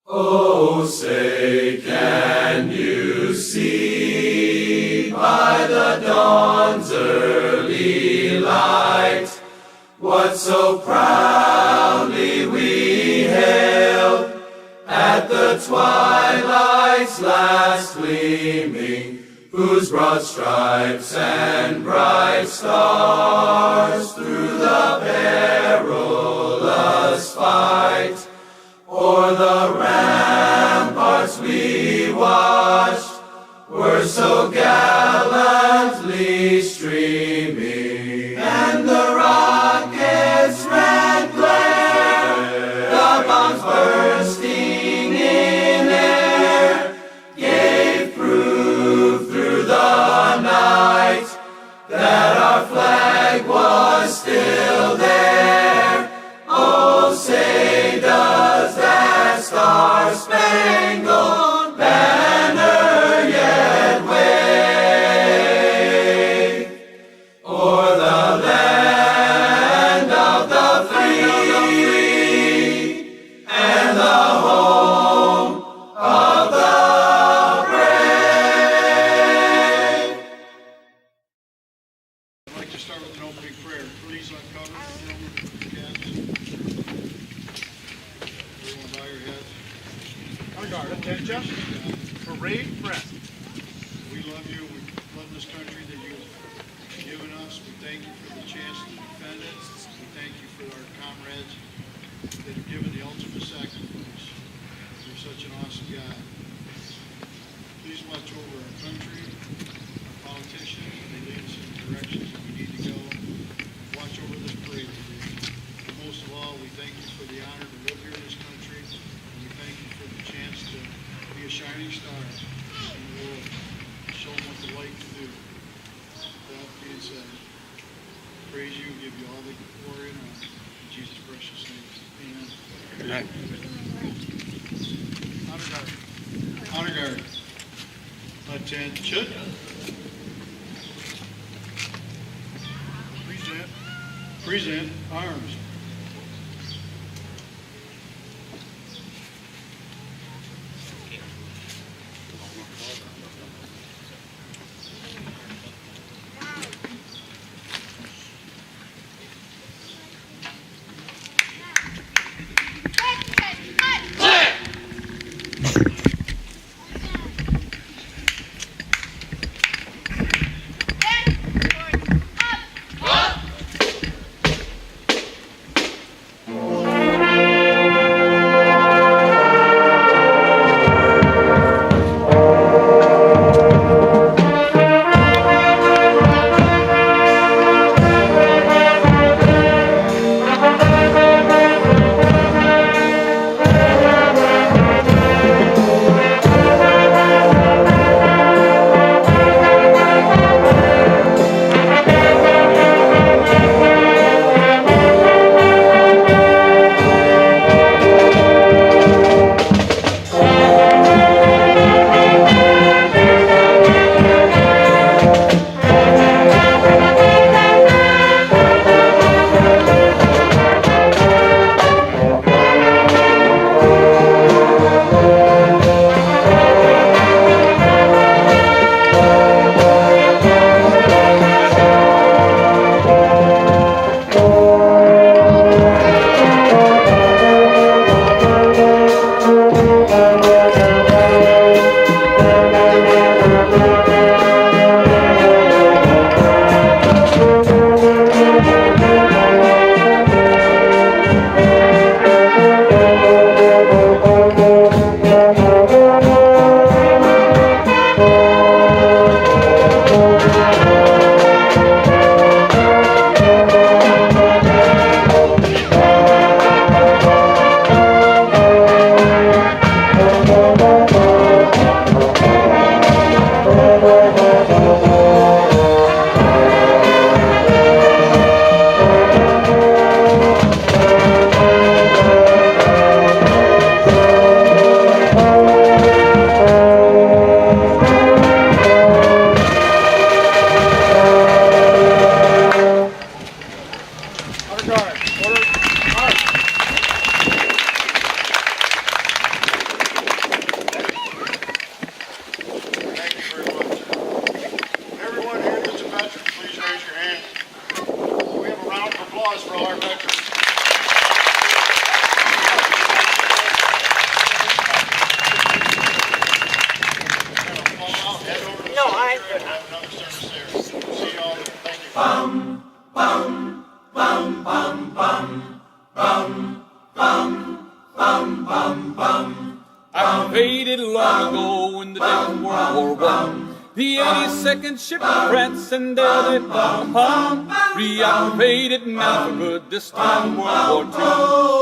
Oh, say, can you see by the dawn's early light what so proudly we hailed at the twilight's last gleaming, whose broad stripes and bright stars through the perilous fight o'er the ramparts we watched were so gallantly streaming, and the rocket's red glare, the bombs bursting in air, gave proof through the night that our flag was still there. Oh, say does that star-spangled banner yet wave o'er the land of the free and the home of the brave? I'd like to start with an opening prayer. Please uncover the gentlemen with the caps. Everyone bow your heads. On guard, attention, parade press. We love you. We love this country that you've given us. We thank you for the chance to defend it. We thank you for our comrades that have given the ultimate sacrifice. You're such an awesome God. Please watch over our country, our politicians, and they lead us in the directions that we need to go. Watch over this parade today. And most of all, we thank you for the honor to live here in this country, and we thank you for the chance to be a shining star in the world, show them what the light can do. With that being said, praise you, give you all the glory and honor. In Jesus' precious name, amen. Good night. Honor guard. Honor guard. Attention. Present arms. applause for all our veterans. Head over to the No, I- cemetery and have another service there. See you all. Thank you. Activated long ago in the days of World War I. The 82nd ship of France and there they found home. Reactivated now for good this time in World War II.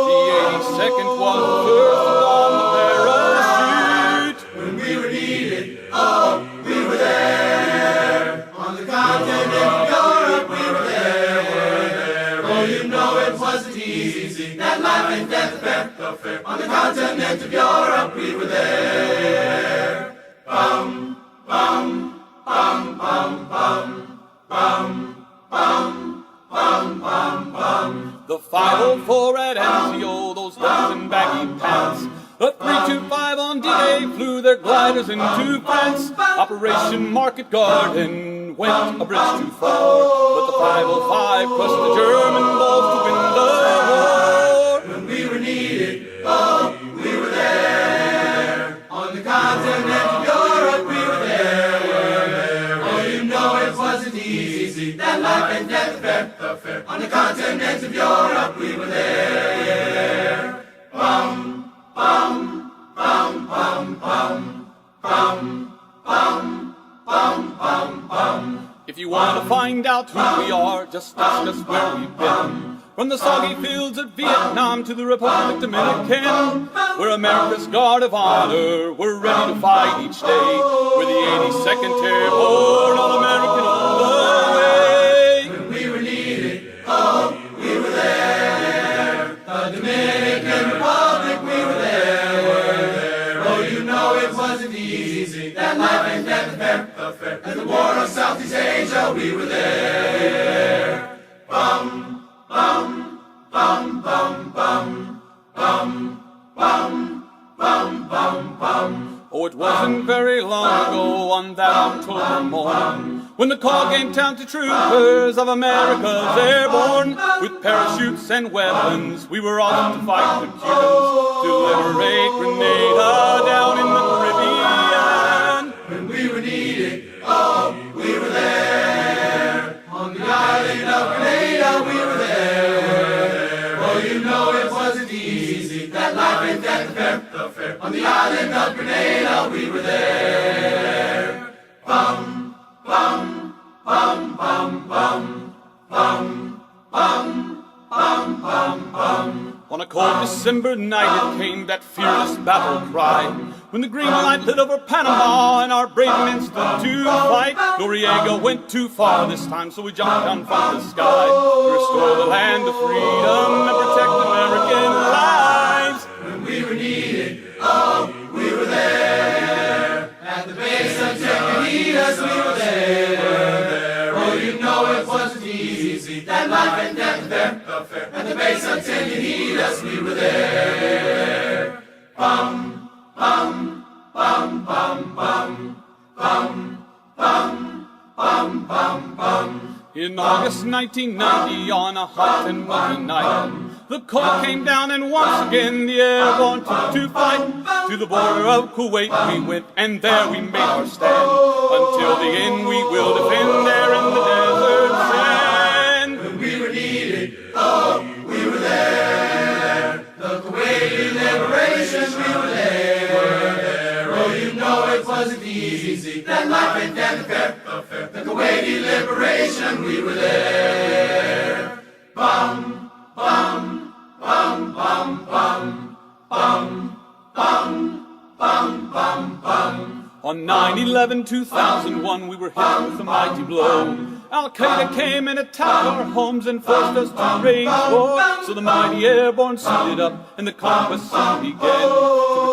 The 82nd was the first to don the parachute. When we were needed, oh, we were there. On the continent of Europe, we were there. Oh, you know it wasn't easy, that life and death affair. On the continent of Europe, we were there. Bum, bum, bum, bum, bum, bum, bum, bum, bum, bum. The 504 at Anzio, those boots and baggy pants. The 325 on D-Day flew their gliders into France. Operation Market Garden went a bridge too far, but the 505 crushed the German balls to win the war. When we were needed, oh, we were there. On the continent of Europe, we were there. Oh, you know it wasn't easy, that life and death affair. On the continent of Europe, we were there. Bum, bum, bum, bum, bum, bum, bum, bum, bum, bum. If you want to find out who we are, just ask us where we've been. From the soggy fields of Vietnam to the Republic Dominican, we're America's Guard of Honor, we're ready to fight each day. We're the 82nd Airborne, All-American all the way. When we were needed, oh, we were there. The Dominican Republic, we were there. Oh, you know it wasn't easy, that life and death affair. At the war of Southeast Asia, we were there. Bum, bum, bum, bum, bum, bum, bum, bum, bum, bum. Oh, it wasn't very long ago on that October morning when the call came down to troopers of America's Airborne. With parachutes and weapons, we were off to fight the Cubans to liberate Grenada down in the Caribbean. When we were needed, oh, we were there. On the island of Grenada, we were there. Oh, you know it wasn't easy, that life and death affair. On the island of Grenada, we were there. Bum, bum, bum, bum, bum, bum, bum, bum, bum, bum. On a cold December night it came, that fearless battle cry, when the green light lit over Panama and our brave men stood to fight. Noriega went too far this time, so we jumped down from the sky to restore the land of freedom and protect American lives. When we were needed, oh, we were there. At the base of Teconitas, we were there. Oh, you know it wasn't easy, that life and death affair. At the base of Teconitas, we were there. Bum, bum, bum, bum, bum, bum, bum, bum, bum, bum. In August 1990, on a hot and muggy night, the call came down and once again the airborne took to fight. To the border of Kuwait we went and there we made our stand. Until the end we will defend there in the desert sand. When we were needed, oh, we were there. The Kuwaiti liberation, we were there. Oh, you know it wasn't easy, that life and death affair. The Kuwaiti liberation, we were there. Bum, bum, bum, bum, bum, bum, bum, bum, bum, bum. On 9/11/2001 we were hit with a mighty blow. Al-Qaeda came and attacked our homes and forced us to wage war. So the mighty airborne suited up and the conquest soon began to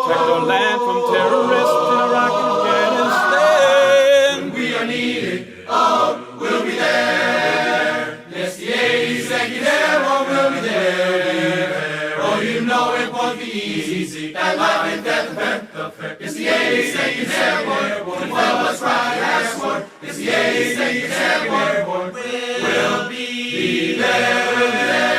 protect our land from terrorists in Iraq and Afghanistan. When we are needed, oh, we'll be there. Yes, the 82nd Airborne will be there. Oh, you know it won't be easy, that life and death affair. It's the 82nd Airborne, to help us right as one. It's the 82nd Airborne, we'll be there.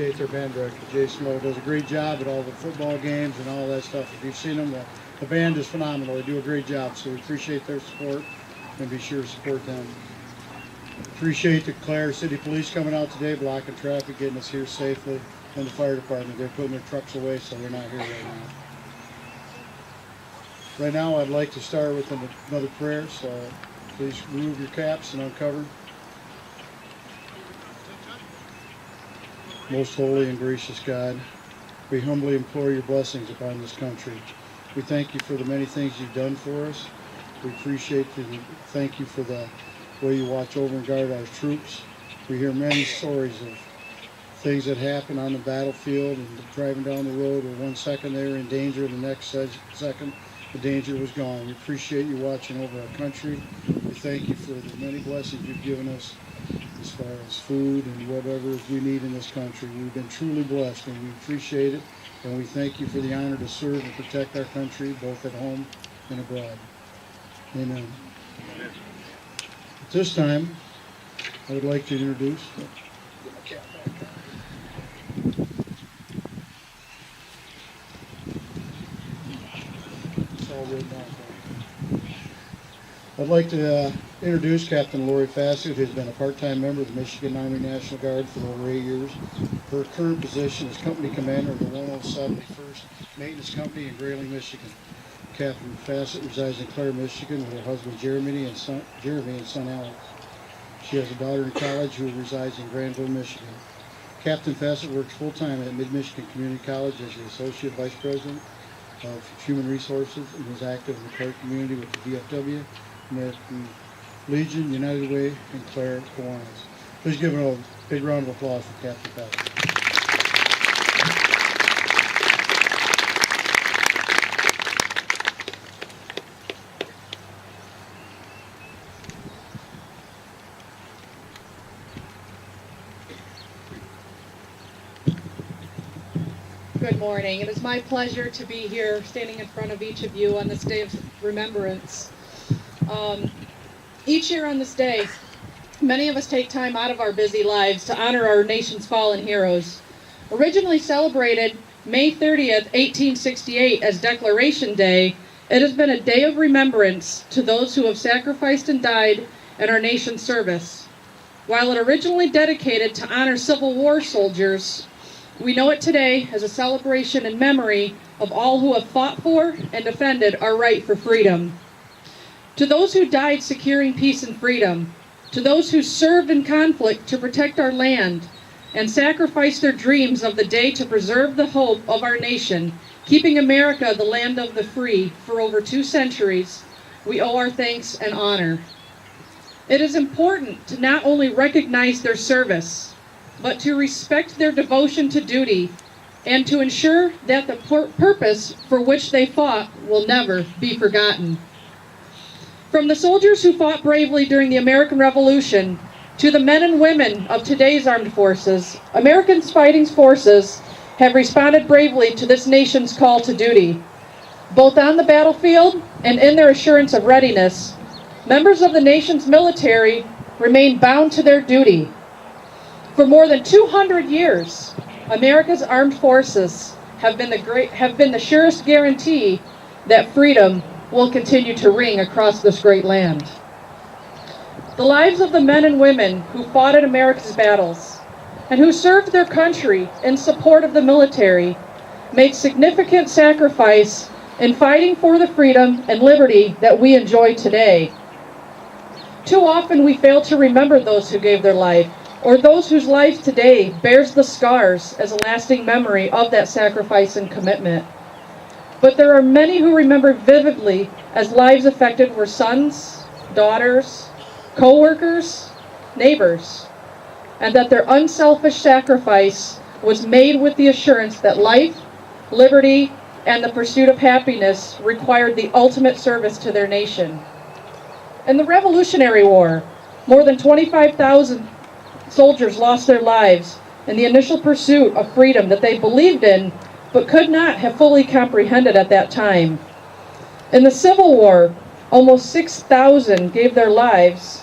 appreciate their band director, Jason Lowe. Does a great job at all the football games and all that stuff. If you've seen them, the band is phenomenal. They do a great job, so we appreciate their support and be sure to support them. Appreciate the Clare City Police coming out today, blocking traffic, getting us here safely, and the fire department. They're putting their trucks away, so they're not here right now. Right now, I'd like to start with another prayer, so please remove your caps and uncover. Most holy and gracious God, we humbly implore your blessings upon this country. We thank you for the many things you've done for us. We appreciate you. Thank you for the way you watch over and guard our troops. We hear many stories of things that happen on the battlefield and driving down the road where 1 second they were in danger, the next second the danger was gone. We appreciate you watching over our country. We thank you for the many blessings you've given us as far as food and whatever we need in this country. We've been truly blessed and we appreciate it, and we thank you for the honor to serve and protect our country both at home and abroad. Amen. At this time, I would like to introduce it's all written down. I'd like to introduce Captain Lori Fassett, who's been a part-time member of the Michigan Army National Guard for over 8 years. Her current position is Company Commander of the 171st Maintenance Company in Grayling, Michigan. Captain Fassett resides in Clare, Michigan with her husband Jeremy and son Alex. She has a daughter in college who resides in Granville, Michigan. Captain Fassett works full-time at Mid-Michigan Community College as the Associate Vice President of Human Resources and is active in the Clare community with the VFW, American Legion, United Way, and Clare Kiwanis. Please give a big round of applause for Captain Fassett. Good morning. It is my pleasure to be here standing in front of each of you on this day of remembrance. Each year on this day, many of us take time out of our busy lives to honor our nation's fallen heroes. Originally celebrated May 30th, 1868 as Declaration Day, it has been a day of remembrance to those who have sacrificed and died in our nation's service. While it originally dedicated to honor Civil War soldiers, we know it today as a celebration in memory of all who have fought for and defended our right for freedom. To those who died securing peace and freedom, to those who served in conflict to protect our land and sacrificed their dreams of the day to preserve the hope of our nation, keeping America the land of the free for over 2 centuries, we owe our thanks and honor. It is important to not only recognize their service, but to respect their devotion to duty and to ensure that the purpose for which they fought will never be forgotten. From the soldiers who fought bravely during the American Revolution to the men and women of today's armed forces, American fighting forces have responded bravely to this nation's call to duty. Both on the battlefield and in their assurance of readiness, members of the nation's military remain bound to their duty. For more than 200 years, America's armed forces have been the surest guarantee that freedom will continue to ring across this great land. The lives of the men and women who fought in America's battles and who served their country in support of the military made significant sacrifice in fighting for the freedom and liberty that we enjoy today. Too often we fail to remember those who gave their life, or those whose life today bears the scars as a lasting memory of that sacrifice and commitment. But there are many who remember vividly as lives affected were sons, daughters, co-workers, neighbors, and that their unselfish sacrifice was made with the assurance that life, liberty, and the pursuit of happiness required the ultimate service to their nation. In the Revolutionary War, more than 25,000 soldiers lost their lives in the initial pursuit of freedom that they believed in but could not have fully comprehended at that time. In the Civil War, almost 6,000 gave their lives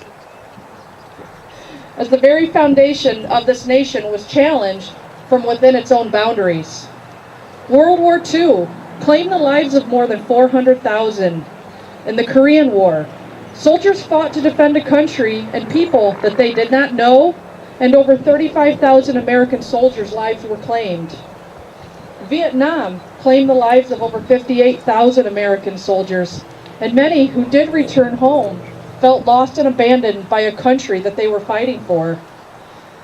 as the very foundation of this nation was challenged from within its own boundaries. World War II claimed the lives of more than 400,000. In the Korean War, soldiers fought to defend a country and people that they did not know, and over 35,000 American soldiers' lives were claimed. Vietnam claimed the lives of over 58,000 American soldiers, and many who did return home felt lost and abandoned by a country that they were fighting for.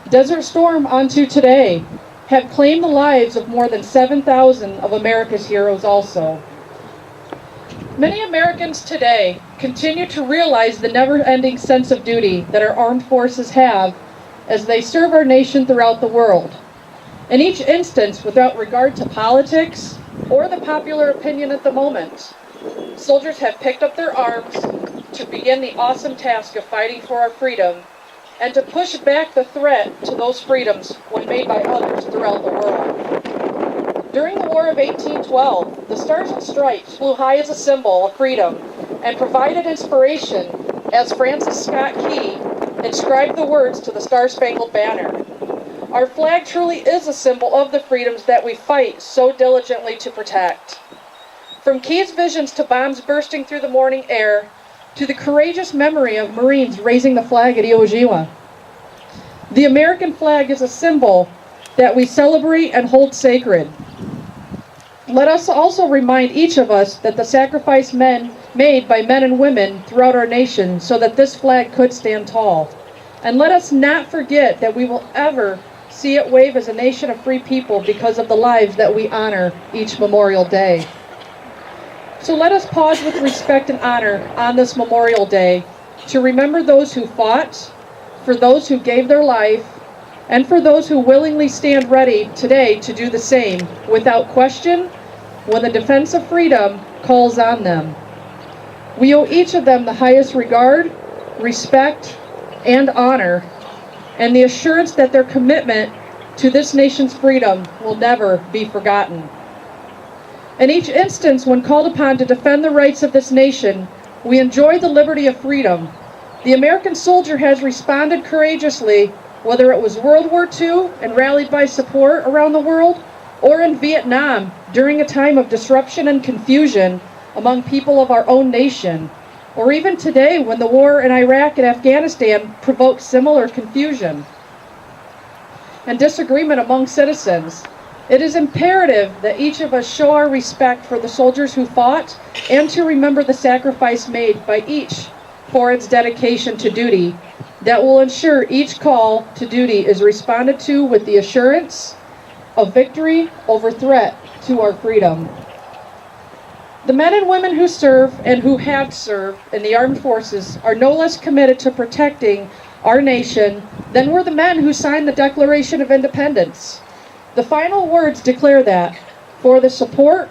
Desert Storm onto today have claimed the lives of more than 7,000 of America's heroes also. Many Americans today continue to realize the never-ending sense of duty that our armed forces have as they serve our nation throughout the world. In each instance, without regard to politics or the popular opinion at the moment, soldiers have picked up their arms to begin the awesome task of fighting for our freedom and to push back the threat to those freedoms when made by others throughout the world. During the War of 1812, the Stars and Stripes flew high as a symbol of freedom and provided inspiration as Francis Scott Key inscribed the words to the Star-Spangled Banner. Our flag truly is a symbol of the freedoms that we fight so diligently to protect. From Key's visions to bombs bursting through the morning air, to the courageous memory of Marines raising the flag at Iwo Jima. The American flag is a symbol that we celebrate and hold sacred. Let us also remind each of us that the sacrifice made by men and women throughout our nation so that this flag could stand tall. And let us not forget that we will ever see it wave as a nation of free people because of the lives that we honor each Memorial Day. So let us pause with respect and honor on this Memorial Day to remember those who fought, for those who gave their life, and for those who willingly stand ready today to do the same without question when the defense of freedom calls on them. We owe each of them the highest regard, respect, and honor, and the assurance that their commitment to this nation's freedom will never be forgotten. In each instance, when called upon to defend the rights of this nation, we enjoy the liberty of freedom. The American soldier has responded courageously, whether it was World War II and rallied by support around the world, or in Vietnam during a time of disruption and confusion among people of our own nation, or even today when the war in Iraq and Afghanistan provoked similar confusion and disagreement among citizens. It is imperative that each of us show our respect for the soldiers who fought and to remember the sacrifice made by each for its dedication to duty that will ensure each call to duty is responded to with the assurance of victory over threat to our freedom. The men and women who serve and who have served in the armed forces are no less committed to protecting our nation than were the men who signed the Declaration of Independence. The final words declare that for the support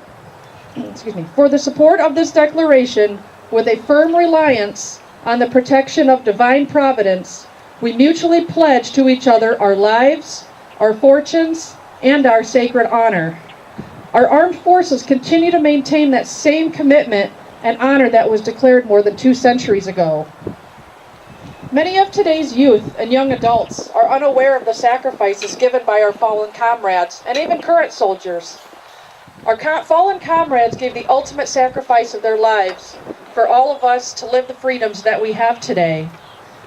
of this declaration, with a firm reliance on the protection of divine providence, we mutually pledge to each other our lives, our fortunes, and our sacred honor. Our armed forces continue to maintain that same commitment and honor that was declared more than 2 centuries ago. Many of today's youth and young adults are unaware of the sacrifices given by our fallen comrades and even current soldiers. Our fallen comrades gave the ultimate sacrifice of their lives for all of us to live the freedoms that we have today.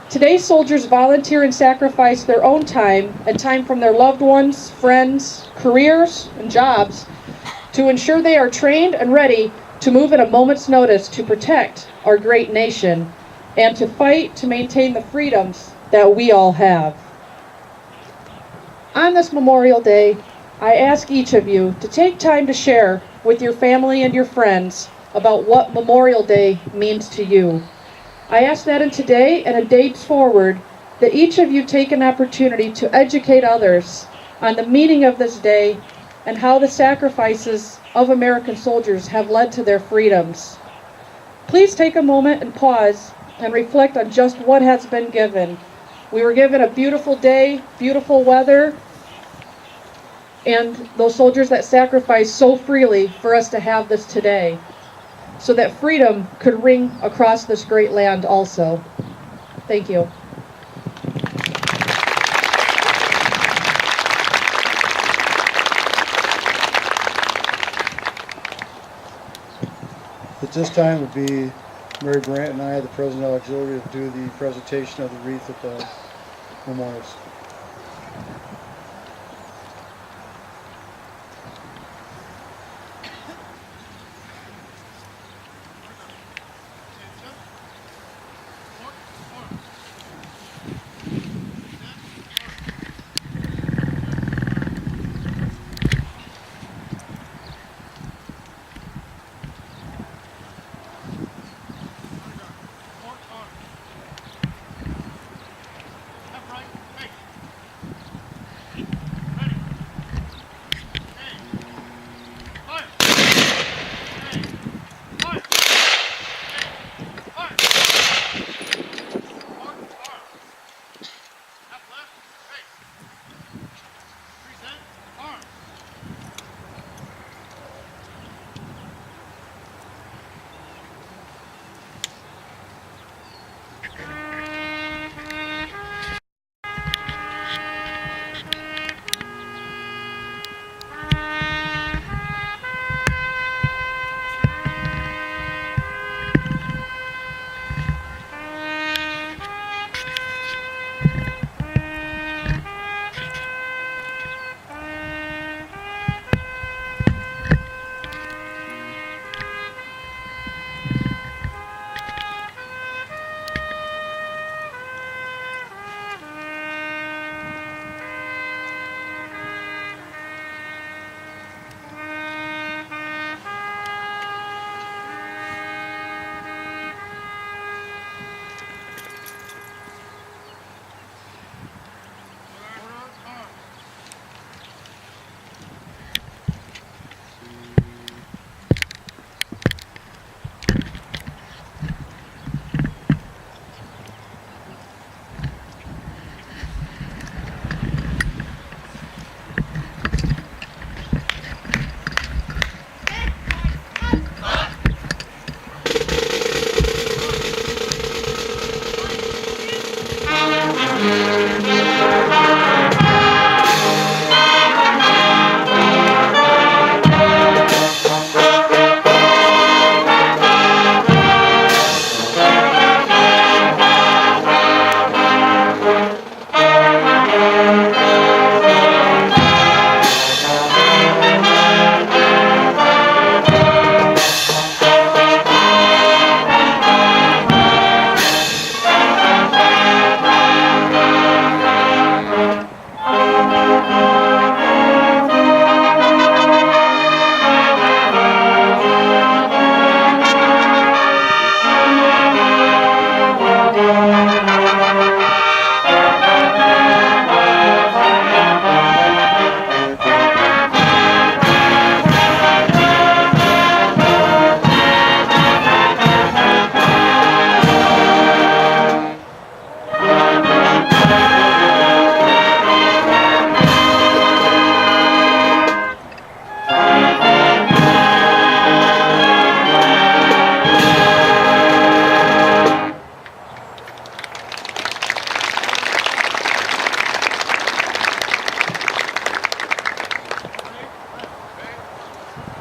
Today's soldiers volunteer and sacrifice their own time and time from their loved ones, friends, careers, and jobs to ensure they are trained and ready to move at a moment's notice to protect our great nation and to fight to maintain the freedoms that we all have. On this Memorial Day, I ask each of you to take time to share with your family and your friends about what Memorial Day means to you. I ask that in today and in days forward, that each of you take an opportunity to educate others on the meaning of this day and how the sacrifices of American soldiers have led to their freedoms. Please take a moment and pause and reflect on just what has been given. We were given a beautiful day, beautiful weather, and those soldiers that sacrificed so freely for us to have this today, so that freedom could ring across this great land also. Thank you. this time would be Mary Brandt and I, the President Auxiliary, to do the presentation of the wreath at the memorials.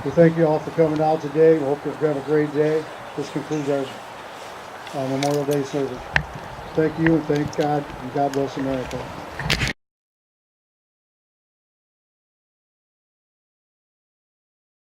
We thank you all for coming out today. We hope you're going to have a great day. This concludes our Memorial Day service. Thank you and thank God, and God bless America.